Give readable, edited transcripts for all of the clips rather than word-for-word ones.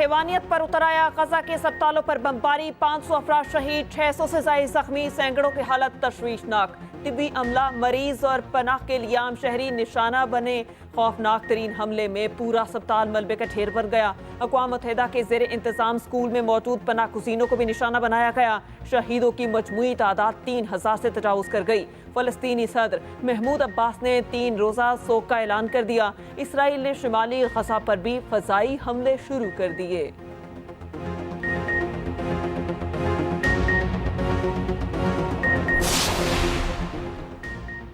हैवानियत पर उतर आया। गजा के अस्पतालों पर बमबारी, 500 अफराद शहीद, 600 से ज्यादा जख्मी, सैकड़ों की हालत तशवीशनाक। तिब्बी अमला, मरीज और पनाह के लियाम शहरी निशाना बने। खौफनाक तरीन हमले में पूरा अस्पताल मलबे का ढेर बन गया। अक़वाम मुत्तहिदा के ज़ेर इंतज़ाम स्कूल में मौजूद पनाह गुज़ीनों को भी निशाना बनाया गया। शहीदों की मजमूई तादाद 3000 से तजावुज़ कर गई। फ़लस्तीनी सदर महमूद अब्बास ने 3 रोज़ा सोग का ऐलान कर दिया। इसराइल ने शिमाली गजा पर भी फ़ज़ाई हमले शुरू कर दिए।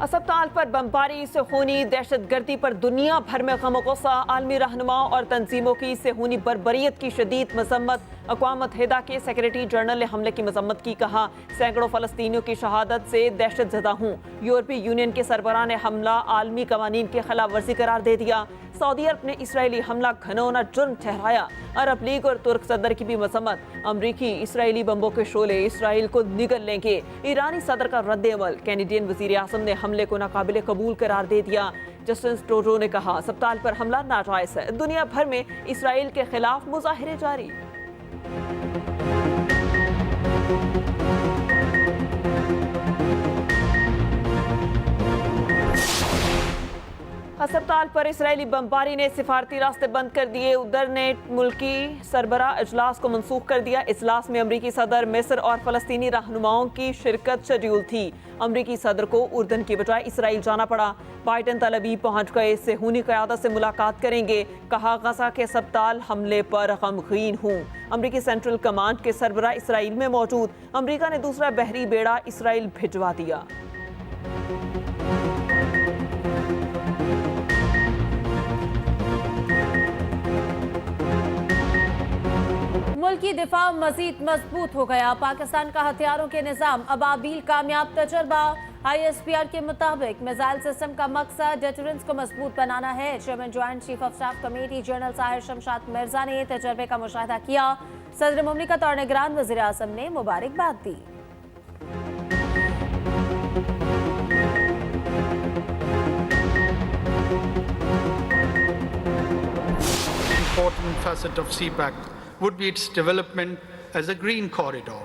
अस्पताल पर बमबारी, सेहूनी दहशतगर्दी पर दुनिया भर में गम गुस्सा। आलमी रहनुमाओं और तंजीमों की सेहूनी बर्बरियत की शदीद मजम्मत। अक़वाम मुत्तहिदा के सेक्रेटरी जनरल ने हमले की मजम्मत की। कहा, सैकड़ों फ़लस्तीनियों की शहादत से दहशत ज़दा हूँ। यूरोपीय यूनियन के सरबराह ने हमला आलमी कवानीन की खिलाफ वर्जी करार दे दिया। सऊदी अरब ने इसराइली हमला घनौना जुर्म ठहराया। अरब लीग और तुर्क सदर की भी मजम्मत। अमरीकी इसराइली बम्बों के शोले इसराइल को निगल लेंगे। ईरानी सदर का रद्द-ए-अमल। कैनेडियन वज़ीर आज़म ने हमले को नाकाबिले कबूल करार दे दिया। जस्टिन ट्रूडो ने कहा, अस्पताल पर हमला नाजायज़ है। दुनिया भर में इसराइल के खिलाफ मुजाहिरे जारी। अस्पताल पर इसराइली बमबारी ने सिफारती रास्ते बंद कर दिए। उधर ने मुल्की सरबराह इजलास को मनसूख कर दिया। इजलास में अमरीकी सदर, मिस्र और फ़लस्तीनी रहनुमाओं की शिरकत शेड्यूल थी। अमरीकी सदर को उर्दन की बजाय इसराइल जाना पड़ा। बाइडन तल अवीव पहुंच गए, सेहूनी क़यादत से मुलाकात करेंगे। कहा, गजा के अस्पताल हमले पर गमगीन हूँ। अमरीकी सेंट्रल कमांड के सरबराह इसराइल में मौजूद। अमरीका ने दूसरा बहरी बेड़ा इसराइल भिजवा दिया। मुल्क की दिफा मजीद मजबूत हो गया। पाकिस्तान का हथियारों के निज़ाम अबाबील कामयाब तजर्बा। ISPR के मुताबिक मिसाइल सिस्टम का मकसद डेटरेंस को मजबूत बनाना है। Chairman joint chief of staff committee general Sahir Shamshad Mirza ने तजर्बे का मुशाहिदा किया। सदर मुमलिकत और निगरान वज़ीर आज़म ने मुबारकबाद दी। Important facet of CPAC would be its development as a green corridor,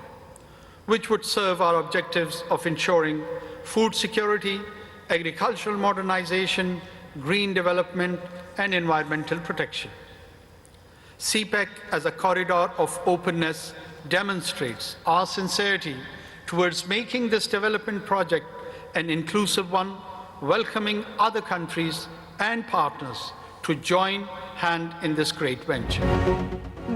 which would serve our objectives of ensuring food security, agricultural modernization, green development, and environmental protection. CPAC as a corridor of openness demonstrates our sincerity towards making this development project an inclusive one, welcoming other countries and partners to join hand in this great venture.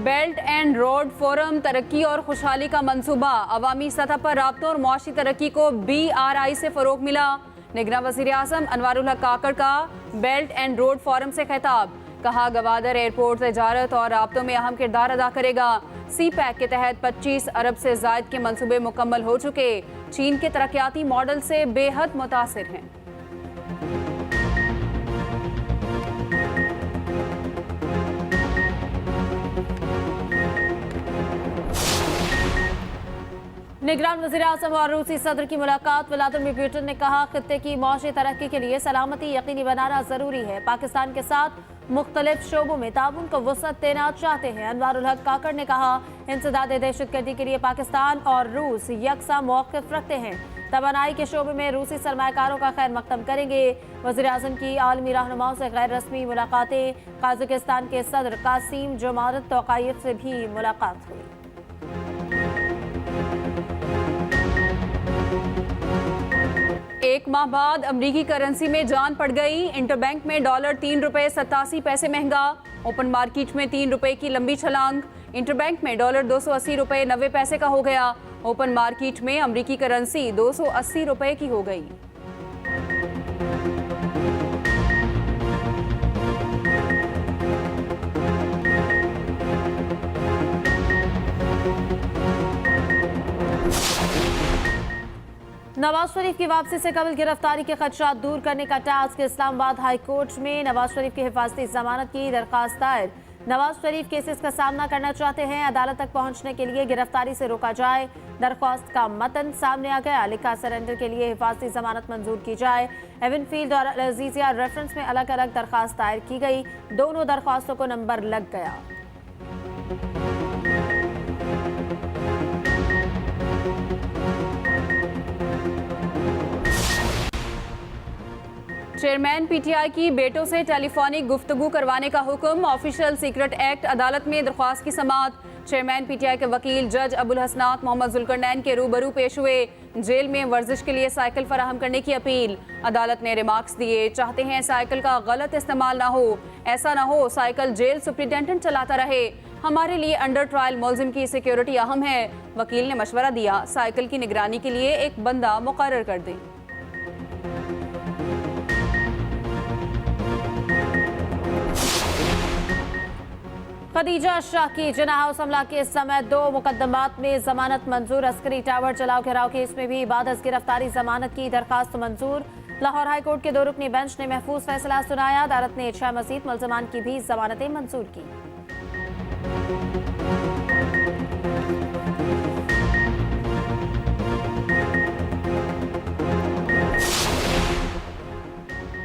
Belt and road forum तरक्की और खुशहाली का मंसूबा। अवामी सतह पर राब्तों और मुआशी तरक्की को BRI से फ़रोग़ मिला। निगरान वज़ीर आज़म अनवारुल हक काकड़ का बेल्ट एंड रोड फोरम से खिताब। कहा, गवादर एयरपोर्ट तजारत और राब्तों में अहम किरदार अदा करेगा। CPAC के तहत 25 अरब से ज़ायद के मंसूबे मुकम्मल हो चुके। चीन के तरक्याती मॉडल से बेहद मुतासिर हैं। निगरान वज़ीर आज़म और रूसी सदर की मुलाकात। व्लादिमीर पुतिन ने कहा, खित्ते की मौशी तरक्की के लिए सलामती यकीनी बनाना ज़रूरी है। पाकिस्तान के साथ मुख्तलिफ शोबों में ताउन को वसअत देना चाहते हैं। अनवारुल हक काकड़ ने कहा, इंसदाद दहशतगर्दी के लिए पाकिस्तान और रूस यकसा मौक़िफ़ रखते हैं। तवानाई के शोबे में रूसी सरमायाकारों का खैर मकदम करेंगे। वज़ीर आज़म की आलमी रहनुमाओं से गैर रस्मी मुलाकातें। कज़ाकिस्तान के सदर कासिम जोमारत तोक़ाइफ से भी मुलाकात हुई। एक माह बाद अमरीकी करेंसी में जान पड़ गई। इंटरबैंक में डॉलर $3.87 महंगा। ओपन मार्केट में ₹3 की लंबी छलांग। इंटरबैंक में डॉलर $280.90 का हो गया। ओपन मार्केट में अमरीकी करेंसी $280 की हो गई। नवाज शरीफ की वापसी से कबल गिरफ्तारी के खदशात दूर करने का टास्क। इस्लामाबाद हाई कोर्ट में नवाज शरीफ की हिफाजती जमानत की दरखास्त दायर। नवाज शरीफ केसेस का सामना करना चाहते हैं, अदालत तक पहुंचने के लिए गिरफ्तारी से रोका जाए। दरख्वास्त का मतन सामने आ गया। लिखा, सरेंडर के लिए हिफाजती जमानत मंजूर की जाए। एवनफील्ड और अजीजिया रेफरेंस में अलग अलग दरख्वास्त दायर की गई। दोनों दरख्वास्तों को नंबर लग गया। चेयरमैन पीटीआई की बेटों से टेलीफोनिक गुफ्तगू करवाने का हुक्म। ऑफिशियल सीक्रेट एक्ट अदालत में दरख्वास्त की समाअत। चेयरमैन पीटीआई के वकील जज अबुल हसनात मोहम्मद जुल्करनैन के रूबरू पेश हुए। जेल में वर्जिश के लिए साइकिल फराहम करने की अपील। अदालत ने रिमार्क्स दिए, चाहते हैं साइकिल का गलत इस्तेमाल ना हो, ऐसा ना हो साइकिल जेल सुप्रिंटेंडेंट चलाता रहे। हमारे लिए अंडर ट्रायल मुलजिम की सिक्योरिटी अहम है। वकील ने मशवरा दिया, साइकिल की निगरानी के लिए एक बंदा मुकर्रर कर दें। खदीजा शाह की जिन्ना हाउस हमला के समय 2 मुकदमात में जमानत मंजूर। अस्करी टावर जलाओ घिराव केस में भी बाद अज गिरफ्तारी जमानत की दरखास्त मंजूर। लाहौर हाई कोर्ट के 2 रुकनी बेंच ने महफूज फैसला सुनाया। अदालत ने 6 मजीद मुल्जमान की भी जमानतें मंजूर की।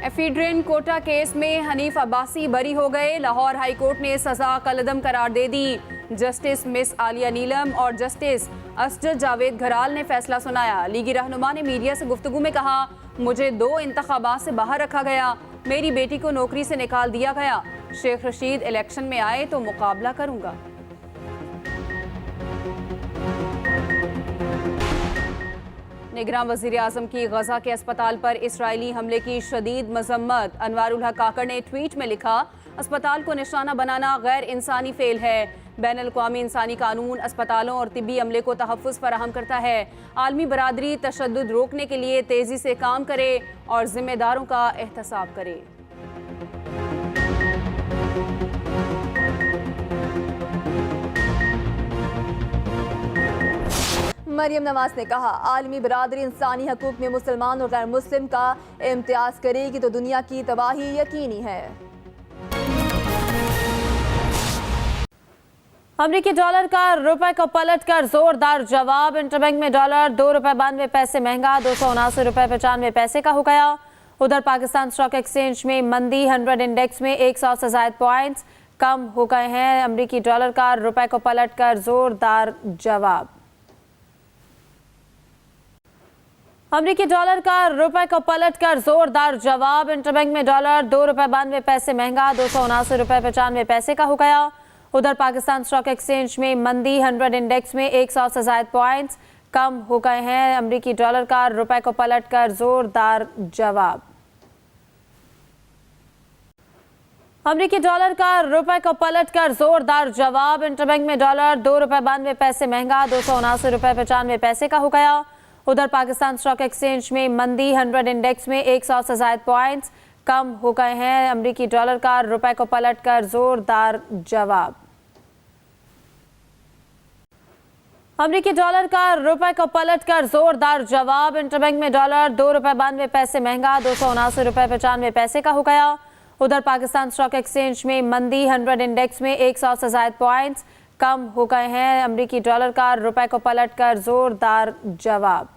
एफिड्रिन कोटा केस में हनीफ अब्बासी बरी हो गए। लाहौर हाई कोर्ट ने सजा कलअदम करार दे दी। जस्टिस मिस आलिया नीलम और जस्टिस असजद जावेद घराल ने फैसला सुनाया। लीगी रहनुमा ने मीडिया से गुफ्तगू में कहा, मुझे 2 इंतखाबात से बाहर रखा गया, मेरी बेटी को नौकरी से निकाल दिया गया। शेख रशीद इलेक्शन में आए तो मुकाबला करूंगा। निगरान वज़ीर आज़म की गजा के अस्पताल पर इसराइली हमले की शदीद मजम्मत। अनवारुल हक काकड़ ने ट्वीट में लिखा, अस्पताल को निशाना बनाना गैर इंसानी फेल है। बैन अल-अक़वामी इंसानी कानून अस्पतालों और तिब्बी अमले को तहफ़्फ़ुज़ फराहम करता है। आलमी बरादरी तशद्दुद रोकने के लिए तेज़ी से काम करे और जिम्मेदारों का एहतसाब करे। मरियम नवाज ने कहा, आलमी बरादरी इंसानी हकूक में मुसलमान और गैर मुस्लिम का इम्तियाज करेगी तो दुनिया की तबाही यकीनी है। अमरीकी डॉलर का रुपए को पलट कर जोरदार जवाब। इंटरबैंक में डॉलर ₹2.92 महंगा 279 रुपए 95 पैसे का हो गया। उधर पाकिस्तान स्टॉक एक्सचेंज में मंदी, 100 इंडेक्स में 100 से ज्यादा पॉइंट्स कम हो गए हैं। अमरीकी डॉलर का रुपए को पलट कर जोरदार जवाब। अमरीकी डॉलर का रुपए को पलट कर जोरदार जवाब। इंटरबैंक में डॉलर ₹2.92 महंगा 279 रुपए 95 पैसे का हो गया। उधर पाकिस्तान स्टॉक एक्सचेंज में मंदी, 100 इंडेक्स में 100 से ज्यादा पॉइंट्स कम हो गए हैं। अमरीकी डॉलर का रुपए को पलट कर जोरदार जवाब। अमरीकी डॉलर का रुपए को पलट कर जोरदार जवाब। इंटरबैंक में डॉलर ₹2.92 महंगा 279 रुपए 95 पैसे का हो गया। उधर पाकिस्तान स्टॉक एक्सचेंज में मंदी, 100 इंडेक्स में 100 से ज्यादा पॉइंट्स कम हो गए हैं। अमरीकी डॉलर का रुपए को पलट कर जोरदार जवाब। अमरीकी डॉलर का रुपए को पलट कर जोरदार जवाब। इंटरबैंक में डॉलर ₹2.92 महंगा 279 रुपए 95 पैसे का हो गया। उधर पाकिस्तान स्टॉक एक्सचेंज में मंदी, 100 इंडेक्स में 100 से ज्यादा पॉइंट्स कम हो गए हैं। अमरीकी डॉलर का रुपए को पलट कर जोरदार जवाब।